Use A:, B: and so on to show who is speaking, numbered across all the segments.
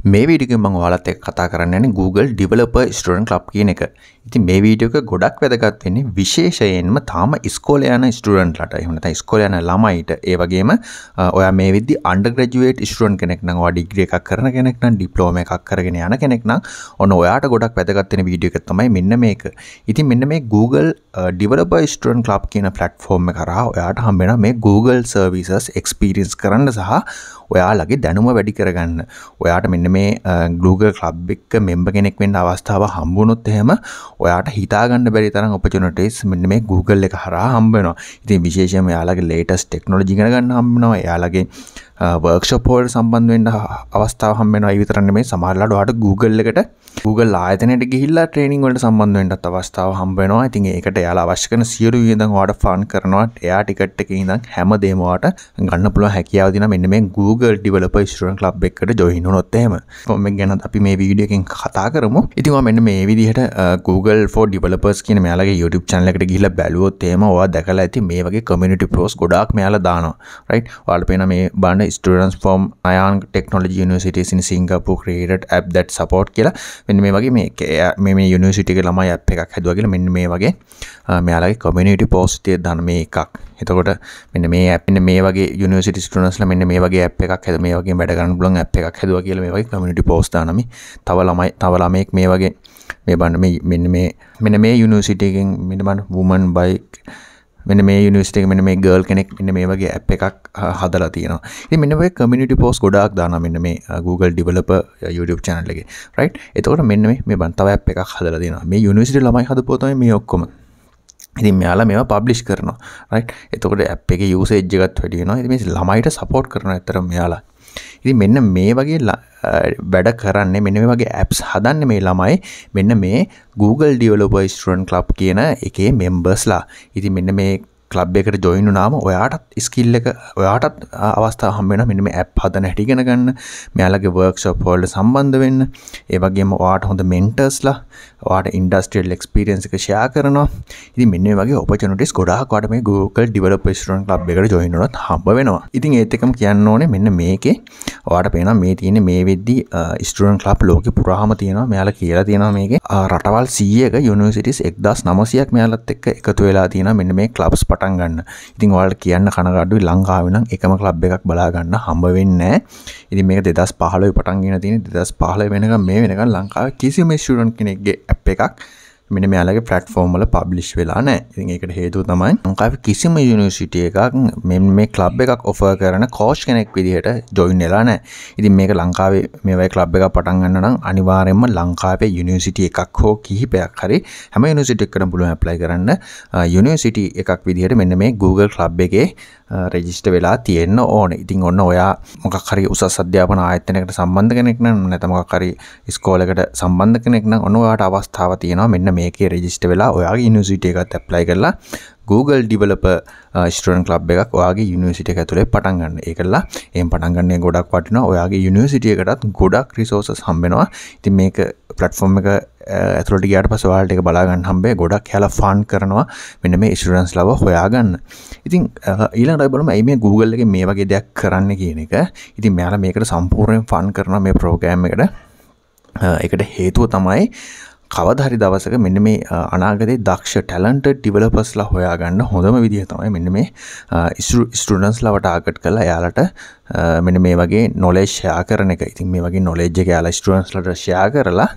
A: මේ වීඩියෝ එකෙන් මම ඔයාලත් එක්ක කතා කරන්න යන්නේ Google Developer Student Club කියන එක. ඉතින් මේ වීඩියෝ එක ගොඩක් වැදගත් වෙන්නේ විශේෂයෙන්ම තාම ඉස්කෝලේ යන ස්ටුඩන්ට්ලාට. එහෙම නැත්නම් ඉස්කෝලේ යන ළමයිට. ඒ වගේම ඔයා මේ විද්දි අන්ඩර්ග්‍රැජුවේට් ස්ටුඩන්ට් කෙනෙක් නම් ඔයා ඩිග්‍රී එකක් කරන කෙනෙක් නම් ඩිප්ලෝමා එකක් කරගෙන යන කෙනෙක් නම් ඔන්න ඔයාට ගොඩක් වැදගත් වෙන වීඩියෝ එකක් තමයි මෙන්න මේක. ඉතින් මෙන්න මේ Google Developer Student Club කියන platform එක කරා ඔයාට හම්බ වෙනවා මේ Google services experience කරන්න සහ ඔයාලගේ දැනුම වැඩි කරගන්න. ඔයාට මෙන්න මේ Google Club එක member කෙනෙක් වෙන්න අවස්ථාව හම්බ වුණොත් එහෙම ඔයාට හිතා ගන්න බැරි තරම් opportunities මෙන්න මේ Google එක හරහා හම්බ වෙනවා. ඉතින් විශේෂයෙන්ම එයාලගේ latest technology ඉගෙන ගන්න හම්බ වෙනවා. එයාලගේ workshop වලට සම්බන්ධ වෙන්න අවස්ථාව හම්බ වෙනවා. ඒ විතර නෙමෙයි සමහරවිට ඔයාට Google ආයතනයට ගිහිල්ලා training වලට සම්බන්ධ වෙන්නත් අවස්ථාව හම්බ වෙනවා. ඉතින් ඒකට එයාලා අවශ්‍ය කරන සියලු වියදම් ඔයාට fund කරනවා. එයා ටිකට් එකේ ඉඳන් හැමදේම ඔයාට ගන්න පුළුවන් හැකියාව දෙනවා මෙන්න මේ Google Developer Student Club එකට join වුණොත් එහෙම. මේක ගැන අපි මේ වීඩියෝ එකෙන් කතා කරමු. ඉතින් ඔයා මෙන්න මේ විදිහට Google for Developers කියන මෙයාලගේ YouTube channel එකට ගිහිල්ලා බැලුවොත් එහෙම ඔයා දැකලා ඇති මේ වගේ community posts ගොඩාක් මෙයාලා දානවා. right? ඔයාලට පේන මේ බාන්න students from Nanyang Technology Universities in Singapore created app that support කියලා මෙන්න මේ වගේ මේ යුනිවර්සිටි එකේ ළමයි app එකක් හැදුවා කියලා මෙන්න මේ වගේ මෙයාලගේ community post එකක් දාන මේ එකක්. එතකොට මෙන්න මේ app මේ වගේ university students ලා මෙන්න මේ වගේ app එකක් හැදුවා මේ වගේ වැඩ කරන්න පුළුවන් app එකක් හැදුවා කියලා මේ වගේ community post දාන මේ තව ළමෙක් මේ වගේ මේ බලන්න මෙන්න මේ university එකෙන් මෙන්න බලන්න woman bike මෙන්න මේ යුනිවර්සිටි එකේ මෙන්න මේ ගර්ල් කෙනෙක් මෙන්න මේ වගේ app එකක් හදලා තියෙනවා. ඉතින් මෙන්න මේ community post ගොඩාක් දානවා මෙන්න මේ Google Developer YouTube channel එකේ. right? එතකොට මෙන්න මේ බන් තව app එකක් හදලා තියෙනවා. මේ යුනිවර්සිටි ළමයි හදපුවා තමයි මේ ඔක්කොම. ඉතින් මෙයාලා මේවා පබ්ලිෂ් කරනවා. right? එතකොට app එකේ usage එකත් වැඩි වෙනවා. ඉතින් මේ ළමයිට support කරනවා ඇත්තටම මෙයාලා. ඉතින් මෙන්න මේ වගේ වැඩ කරන්නේ මෙන්න මේ වගේ apps හදන්නේ මේ ළමයි මෙන්න මේ Google Developer Student Club කියන එකේ members-ලා. ඉතින් මෙන්න මේ club එකට join වුණාම ඔයාටත් skill එක ඔයාටත් අවස්ථාව හම්බ වෙනවා මෙන්න මේ app හදන හැටි ඉගෙන ගන්න. මෙයාලගේ workshop වලට සම්බන්ධ වෙන්න. ඒ වගේම ඔයාට හොඳ mentors-ලා ඔයාට industrial experience එක share කරනවා. ඉතින් මෙන්න මේ වගේ opportunities ගොඩාක් ඔයාට මේ Google Developer Student Club එකට join වුණොත් හම්බ වෙනවා. ඉතින් ඒත් එකම කියන්න ඕනේ මෙන්න මේකේ ඔයාට පේනවා මේ තියෙන්නේ මේ වෙද්දි student club ලෝකේ පුරාම තියෙනවා. මෙයාලා කියලා තියෙනවා මේකේ රටවල් 100ක universities 1900ක් මෙයාලත් එක්ක එකතු වෙලා තියෙනවා මෙන්න මේ clubs පටන් ගන්න. ඉතින් ඔයාලට කියන්න කනගාටුයි ලංකාවේ නම් එකම club එකක් බලා ගන්න හම්බ වෙන්නේ නැහැ. ඉතින් මේක 2015 පටන් ගෙන තියෙන 2015 වෙනකම් මේ වෙනකම් ලංකාවේ කිසිම ස්ටුඩන්ට් කෙනෙක්ගේ app එකක් මෙන්න මෙයාලගේ platform වල publish වෙලා නැහැ. ඉතින් ඒකට හේතුව තමයි ලංකාවේ කිසිම university එකක් මේ club එකක් offer කරන coach කෙනෙක් විදිහට join වෙලා නැහැ. ඉතින් මේක ලංකාවේ මේ වගේ club එකක් පටන් ගන්න නම් අනිවාර්යයෙන්ම ලංකාවේ university එකක් හෝ කිහිපයක් හරි හැම university එකකටම පුළුවන් apply කරන්න university එකක් විදිහට මෙන්න මේ Google Club එකේ register වෙලා තියෙන්න ඕනේ. ඉතින් ඔන්න ඔයා මොකක් හරි උසස් අධ්‍යාපන ආයතනයකට සම්බන්ධ කෙනෙක් නම් නැත්නම් මොකක් හරි ඉස්කෝලයකට සම්බන්ධ කෙනෙක් නම් ඔන්න ඔයාට අවස්ථාව තියෙනවා මෙන්න මේකේ register වෙලා ඔයාගේ university එකකට apply කරලා Google Developer Student Club එකක් ඔයාගේ university එක ඇතුලේ පටන් ගන්න. ඒකලා එහෙන් පටන් ගන්න ගොඩක් වටිනවා. ඔයාගේ university එකටත් ගොඩක් resources හම්බ වෙනවා. ඉතින් මේක platform එක ඇතුළට ගියාට පස්සේ ඔයාලට ඒක බලා ගන්න හම්බෙයි. ගොඩක් යාලා fund කරනවා මෙන්න මේ students ලව හොයාගන්න. ඉතින් ඊළඟට අපි බලමු මේ Google එකේ මේ වගේ දෙයක් කරන්න කියන එක. ඉතින් මෙයාලා මේකට සම්පූර්ණයෙන් fund කරනවා මේ program එකට. ඒකට හේතුව තමයි කවදා හරි දවසක මෙන්න මේ අනාගතේ දක්ෂ talented developers ලා හොයාගන්න හොඳම විදිහ තමයි මෙන්න මේ students ලාව target කරලා එයාලට මෙන්න මේ වගේ knowledge share කරන එක. ඉතින් මේ වගේ knowledge එක එයාලා students ලාට share කරලා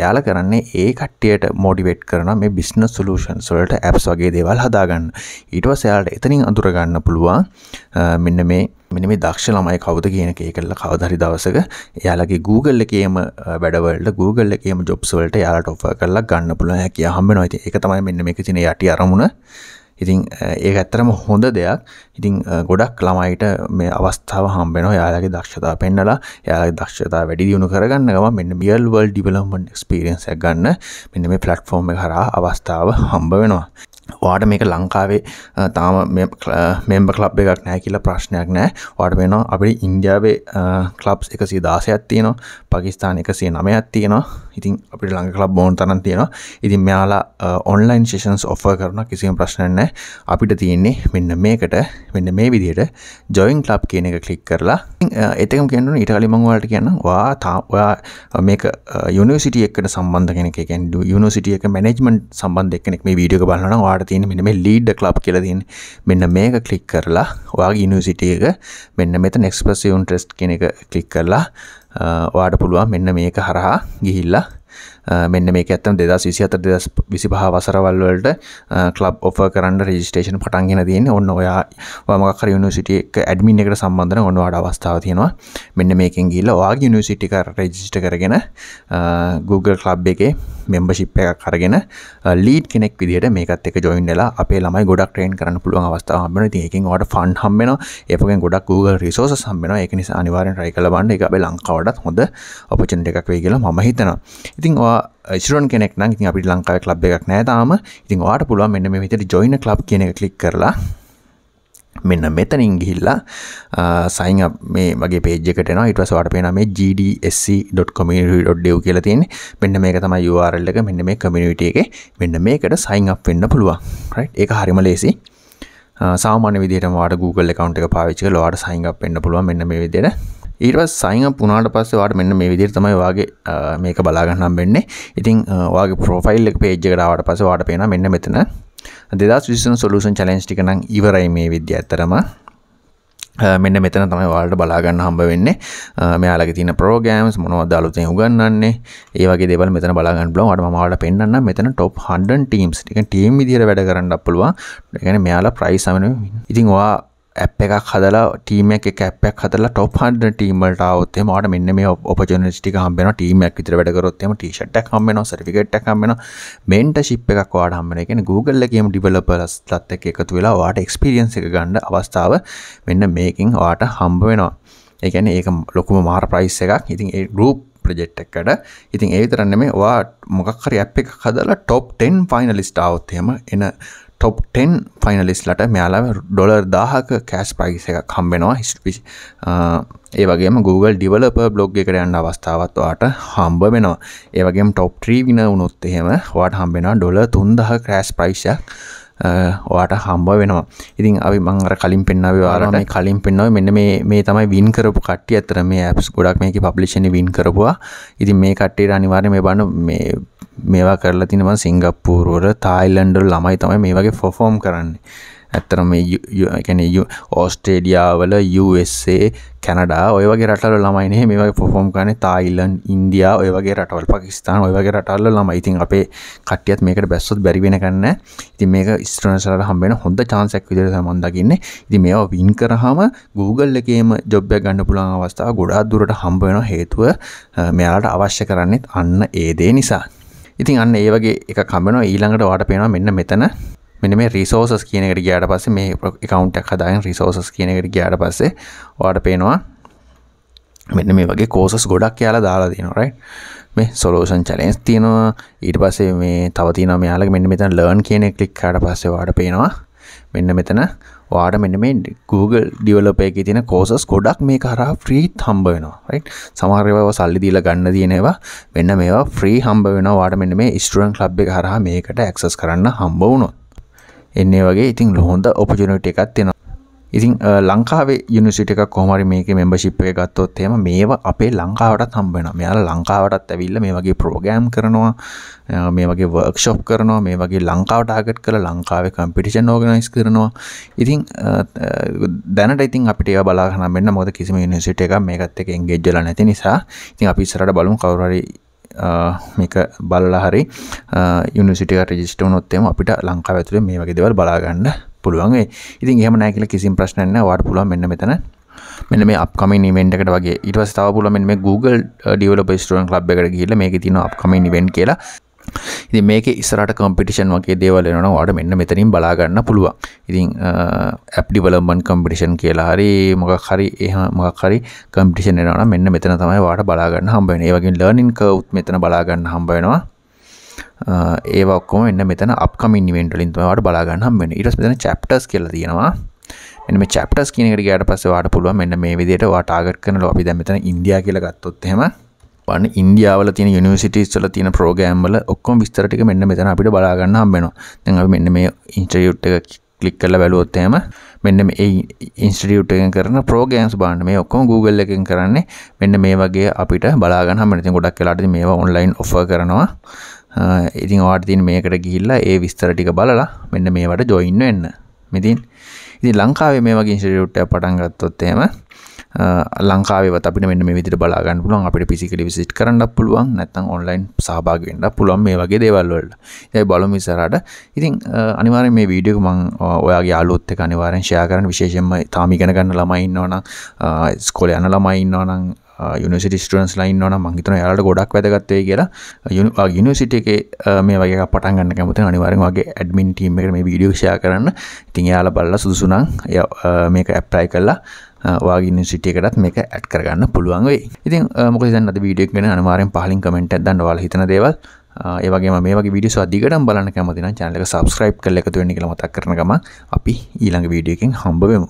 A: එයාලා කරන්නේ ඒ කට්ටියට motivate කරනවා මේ business solutions වලට apps වගේ දේවල් හදාගන්න. ඊට පස්සේ එයාලට එතනින් අඳුර ගන්න පුළුවන් මෙන්න මේ දක්ෂ ළමයි කවුද කියන එක ඒකලා කවදා හරි දවසක එයාලගේ Google එකේම වැඩවලට Google එකේම jobs වලට එයාලට offer කරලා ගන්න පුළුවන් හැකියාව හම්බ වෙනවා. ඉතින් ඒක තමයි මෙන්න මේකේ තියෙන යටි අරමුණ. ඉතින් ඒක ඇත්තටම හොඳ දෙයක්. ඉතින් ගොඩක් ළමයිට මේ අවස්ථාව හම්බ වෙනවා. එයාලගේ දක්ෂතාව පෙන්නලා එයාලගේ දක්ෂතාව වැඩි දියුණු කරගන්න ගමන් මෙන්න real world development experience එකක් ගන්න මෙන්න මේ platform එක හරහා අවස්ථාව හම්බ වෙනවා. ඔයාට මේක ලංකාවේ තාම member club එකක් නැහැ කියලා ප්‍රශ්නයක් නැහැ. ඔයාට වෙනවා අපේ ඉන්දියාවේ clubs 116ක් තියෙනවා. පාකිස්තාන 109ක් තියෙනවා. ඉතින් අපිට ළඟ ක්ලබ් ඕන තරම් තියෙනවා. ඉතින් මෙයාලා ඔන්ලයින් සෙෂන්ස් ඔෆර් කරනවා කිසිම ප්‍රශ්නයක් නැහැ. අපිට තියෙන්නේ මෙන්න මේකට මෙන්න මේ විදිහට join club කියන එක ක්ලික් කරලා එතකම කියන්න ඕනේ ඊට කලින් මම ඔයාලට කියන්නම් ඔයා මේක යුනිවර්සිටි එකට සම්බන්ධ කෙනෙක් ඒ කියන්නේ යුනිවර්සිටි එක මැනේජ්මන්ට් සම්බන්ධ කෙනෙක් මේ වීඩියෝ එක බලනවා නම් ඔයාලට තියෙන්නේ මෙන්න මේ lead the club කියලා තියෙන්නේ. මෙන්න මේක ක්ලික් කරලා ඔයාගේ යුනිවර්සිටි එක මෙන්න මෙතන express your interest කියන එක ක්ලික් කරලා ඔයාට පුළුවන් මෙන්න මේක හරහා ගිහිල්ලා මෙන්න මේක ඇත්තම 2024 2025 වසරවල් වලට ක්ලබ් ඔෆර් කරන්න රෙජිස්ට්‍රේෂන් පටන් ගෙන තියෙන්නේ. ඔන්න ඔයා මොකක් හරි යුනිවර්සිටි එක ඇඩ්මින් එකට සම්බන්ධ නම් ඔන්න ඔයාට අවස්ථාව තියෙනවා. මෙන්න මේකෙන් ගිහිල්ලා ඔයාගේ යුනිවර්සිටි එක රෙජිස්ටර් කරගෙන Google ක්ලබ් එකේ membership එකක් අරගෙන ලීඩ් කෙනෙක් විදිහට මේකත් එක්ක ජොයින් වෙලා අපේ ළමයි ගොඩක් ට්‍රේන් කරන්න පුළුවන් අවස්ථාවක් හම්බ වෙනවා. ඉතින් ඒකෙන් ඔයාට ෆන්ඩ් හම්බ වෙනවා. ඒ වගේම ගොඩක් Google resources හම්බ වෙනවා. ඒක නිසා අනිවාර්යෙන් try කරලා බලන්න. ඒක අපේ ලංකාවටත් හොඳ opportunity එකක් වෙයි කියලා මම හිතනවා. ඉතින් ඔයා ස්ටුඩන්ට් කෙනෙක් නම් ඉතින් අපිට ලංකාවේ ක්ලබ් එකක් නැහැ තාම. ඉතින් ඔයාට පුළුවන් මෙන්න මේ විදිහට join a club කියන එක ක්ලික් කරලා මෙන්න මෙතනින් ගිහිල්ලා sign up මේ වගේ page එකට එනවා. ඊට පස්සේ ඔයාලට පේනවා මේ gdsc.community.dev කියලා තියෙන්නේ. මෙන්න මේක තමයි URL එක. මෙන්න මේ community එකේ මෙන්න මේකට sign up වෙන්න පුළුවන්. right? ඒක හරිම ලේසි. සාමාන්‍ය විදිහටම ඔයාලට Google account එක පාවිච්චි කරලා ඔයාලට sign up වෙන්න පුළුවන් මෙන්න මේ විදිහට. ඊට පස්සේ sign up වුණාට පස්සේ ඔයාලට මෙන්න මේ විදිහට තමයි ඔයාගේ මේක බලා ගන්න හම්බෙන්නේ. ඉතින් ඔයාගේ profile එක page එකට ආවට පස්සේ ඔයාලට පේනවා මෙන්න මෙතන 2023 solution challenge ටික නම් ඉවරයි මේ විදිය ඇත්තරම. මෙන්න මෙතන තමයි ඔයාලට බලා ගන්න හම්බ වෙන්නේ. මෙයාලගේ තියෙන programs මොනවද අලුතෙන් උගන්වන්නේ. ඒ වගේ දේවල් මෙතන බලා ගන්න පුළුවන්. මම ඔයාලට පෙන්නන්නම් මෙතන top 100 teams. ඒ කියන්නේ team විදියට වැඩ කරන්නත් පුළුවන්. ඒ කියන්නේ මෙයාලා prize සමනේ. ඉතින් ඔයා app එකක් හදලා team එකක app එකක් හදලා top 100 team වලට આવොත් එහෙම ඔයාලට මෙන්න මේ opportunity ටික හම්බ වෙනවා. team එකක් විතර වැඩ කරොත් එහෙම t-shirt එකක් හම්බ වෙනවා, certificate එකක් හම්බ වෙනවා, mentorship එකක් ඔයාලට හම්බ වෙනවා. ඒ කියන්නේ Google එකේම developersලත් එක්ක එකතු වෙලා ඔයාලට experience එක ගන්න අවස්ථාව මෙන්න මේකෙන් ඔයාලට හම්බ වෙනවා. ඒ කියන්නේ ඒක ලොකුම මාර price එකක්. ඉතින් ඒ group project එකකට ඉතින් ඒ විතර නෙමෙයි ඔයා මොකක් හරි app එකක් හදලා top 10 finalist આવොත් එහෙම එන top 10 finalistලට මෙයාලා $1000ක cash prize එකක් හම්බ වෙනවා. ඒ වගේම Google developer blog එකට යන්න අවස්ථාවක් ඔයාට හම්බ වෙනවා. ඒ වගේම top 3 winner වුණොත් එහෙම ඔයාට හම්බ වෙනවා $3000 cash prize එකක් ඔයාට හම්බ වෙනවා. ඉතින් අපි මම අර කලින් පෙන්නාවේ ඔයාලට මේ කලින් පෙන්නාවේ මෙන්න මේ තමයි win කරපු කට්ටිය. අතර මේ apps ගොඩක් මේකේ publishing win කරපුවා. ඉතින් මේ කට්ටියට අනිවාර්යයෙන් මේ බලන්න මේවා කරලා තිනවා සිංගප්පූරු වල තායිලන්ඩ් වල ළමයි තමයි මේ වගේ perform කරන්නේ. ඇත්තටම මේ කියන්නේ ඕස්ට්‍රේලියා වල USA කැනඩා ඔය වගේ රටවල ළමයි නේ මේ වගේ perform කරන්නේ. තායිලන්ඩ් ඉන්දියා ඔය වගේ රටවල් පාකිස්තාන ඔය වගේ රටවල ළමයි. ඉතින් අපේ කට්ටියත් මේකට බැස්සොත් බැරි වෙන කන්නේ නැහැ. ඉතින් මේක ස්ටුඩන්ට්ස්ලාට හම්බ වෙන හොඳ chance එකක් විදිහට තමයි මම දකින්නේ. ඉතින් මේවා win කරාම Google එකේම job එක ගන්න පුළුවන් අවස්ථාව ගොඩාක් දුරට හම්බ වෙනවා. හේතුව මෙයාලට අවශ්‍ය කරන්නේ අන්න ඒ දේ නිසා. ඉතින් අන්න ඒ වගේ එකක් හම්බ වෙනවා. ඊළඟට ඔයාලට පේනවා මෙන්න මෙතන මෙන්න මේ resources කියන එකට ගියාට පස්සේ මේ account එක හදාගෙන resources කියන එකට ගියාට පස්සේ ඔයාලට පේනවා මෙන්න මේ වගේ courses ගොඩක් යාලා දාලා තියෙනවා right. මේ solution challenge තියෙනවා. ඊට පස්සේ මේ තව තියෙනවා මෙයාලගේ මෙන්න මෙතන learn කියන එක ක්ලික් කරාට පස්සේ ඔයාලට පේනවා මෙන්න මෙතන ඔයාලට මෙන්න මේ Google developer එකේ තියෙන courses ගොඩක් මේක හරහා free හම්බ වෙනවා right. සමහර ඒවා සල්ලි දීලා ගන්න තියෙන ඒවා මෙන්න මේවා free හම්බ වෙනවා. ඔයාලට මෙන්න මේ student club එක හරහා මේකට access කරන්න හම්බ වුණොත් එන්නේ වගේ ඉතින් හොඳ opportunity එකක් තියෙනවා. ඉතින් ලංකාවේ යුනිවර්සිටි එකක් කොහොම හරි මේකේ membership එක ගත්තොත් එහෙම මේවා අපේ ලංකාවටත් හම්බ වෙනවා. මෙයාලා ලංකාවටත් ඇවිල්ලා මේ වගේ program කරනවා, මේ වගේ workshop කරනවා, මේ වගේ ලංකාව target කරලා ලංකාවේ competition organize කරනවා. ඉතින් දැනට ඉතින් අපිට ඒවා බලා ගන්න වෙන්න මොකද කිසිම යුනිවර්සිටි එකක් මේකත් එක්ක engage වෙලා නැති නිසා. ඉතින් අපි ඉස්සරහට බලමු කවුරු හරි මේක බලලා හරි යුනිවර්සිටි එකට රෙජිස්ටර් වුණොත් එහෙම අපිට ලංකාව ඇතුලේ මේ වගේ දේවල් බලා ගන්න පුළුවන් වෙයි. ඉතින් එහෙම නැහැ කියලා කිසිම ප්‍රශ්නයක් නැහැ. ඔයාලට පුළුවන් මෙන්න මෙතන මෙන්න මේ upcoming event එකට වගේ ඊට පස්සේ තව පුළුවන් මෙන්න මේ Google developer student club එකට ගිහිල්ලා මේකේ තියෙන upcoming event කියලා. ඉතින් මේකේ ඉස්සරහට competition වගේ දේවල් එනවා නම් ඔයාලට මෙන්න මෙතනින් බලා ගන්න පුළුවන්. ඉතින් app development competition කියලා හරි මොකක් හරි එහෙම මොකක් හරි competition එනවා නම් මෙන්න මෙතන තමයි ඔයාලට බලා ගන්න හම්බ වෙන්නේ. ඒ වගේම learning curve මෙතන බලා ගන්න හම්බ වෙනවා. ඒවා ඔක්කොම මෙන්න මෙතන upcoming event වලින් තමයි ඔයාලට බලා ගන්න හම්බ වෙන්නේ. ඊට පස්සේ මෙතන chapters කියලා තියෙනවා. මෙන්න මේ chapters කියන එකට ගියාට පස්සේ ඔයාලට පුළුවන් මෙන්න මේ විදිහට ඔයා target කරන අපි දැන් මෙතන ඉන්දියා කියලා ගත්තොත් එහෙම බලන්න ඉන්දියාවල තියෙන යුනිවර්සිටිස් වල තියෙන ප්‍රෝග්‍රෑම් වල ඔක්කොම විස්තර ටික මෙන්න මෙතන අපිට බලා ගන්න හම්බ වෙනවා. දැන් අපි මෙන්න මේ ඉන්ස්ටිටියුට් එක ක්ලික් කරලා බැලුවොත් එහෙම මෙන්න මේ ඉන්ස්ටිටියුට් එකෙන් කරන ප්‍රෝග්‍රෑම්ස් බලන්න මේ ඔක්කොම Google එකෙන් කරන්නේ මෙන්න මේ වගේ අපිට බලා ගන්න හම්බ වෙනවා. ඉතින් ගොඩක් වෙලාවට ඉතින් මේවා ඔන්ලයින් ඔෆර් කරනවා. ඉතින් ඔයාලට තියෙන මේකට ගිහිල්ලා ඒ විස්තර ටික බලලා මෙන්න මේවට ජොයින් වෙන්න. ඉතින් ලංකාවේ මේ වගේ ඉන්ස්ටිටියුට් එකක් පටන් ගත්තොත් එහෙම ලංකාවේවත් අපිට මෙන්න මේ විදිහට බලා ගන්න පුළුවන්. අපිට ෆිසිකලි විසිට් කරන්නත් පුළුවන්. නැත්නම් ඔන්ලයින් සහභාගී වෙන්නත් පුළුවන් මේ වගේ දේවල් වලට. ඉතින් බලමු ඉස්සරහට. ඉතින් අනිවාර්යෙන් මේ වීඩියෝ එක මම ඔයාගේ යාළුවොත් එක්ක අනිවාර්යෙන් ෂෙයා කරන්න. විශේෂයෙන්ම තාම ඉගෙන ගන්න ළමයි ඉන්නවනම් ඉස්කෝලේ යන ළමයි ඉන්නවනම් යුනිවර්සිටි ස්ටුඩන්ට්ස් ලා ඉන්නවනම් මම හිතනවා එයාලට ගොඩක් වැදගත් වෙයි කියලා. යුනිවර්සිටි එකේ මේ වගේ එකක් පටන් ගන්න කැමති නම් අනිවාර්යෙන් ඔයාගේ ඇඩ්මින් ටීම් එකට මේ වීඩියෝ ෂෙයා කරන්න. ඉතින් එයාලා බලලා සුදුසු නම් මේක ඇප්ලයි කරලා ඔයාගේ යුනිවර්සිටි එකටත් මේක ඇඩ් කරගන්න පුළුවන් වෙයි. ඉතින් මොකද දැන් අද වීඩියෝ එක ගැන අනිවාර්යෙන් පහලින් කමෙන්ට් එකක් දාන්න ඔයාලා හිතන දේවල්. ඒ වගේම මේ වගේ වීඩියෝස් අධිකටම බලන්න කැමති නම් channel එක subscribe කරලා එකතු වෙන්න කියලා මතක් කරන ගමන් අපි ඊළඟ වීඩියෝ එකෙන් හම්බ වෙමු.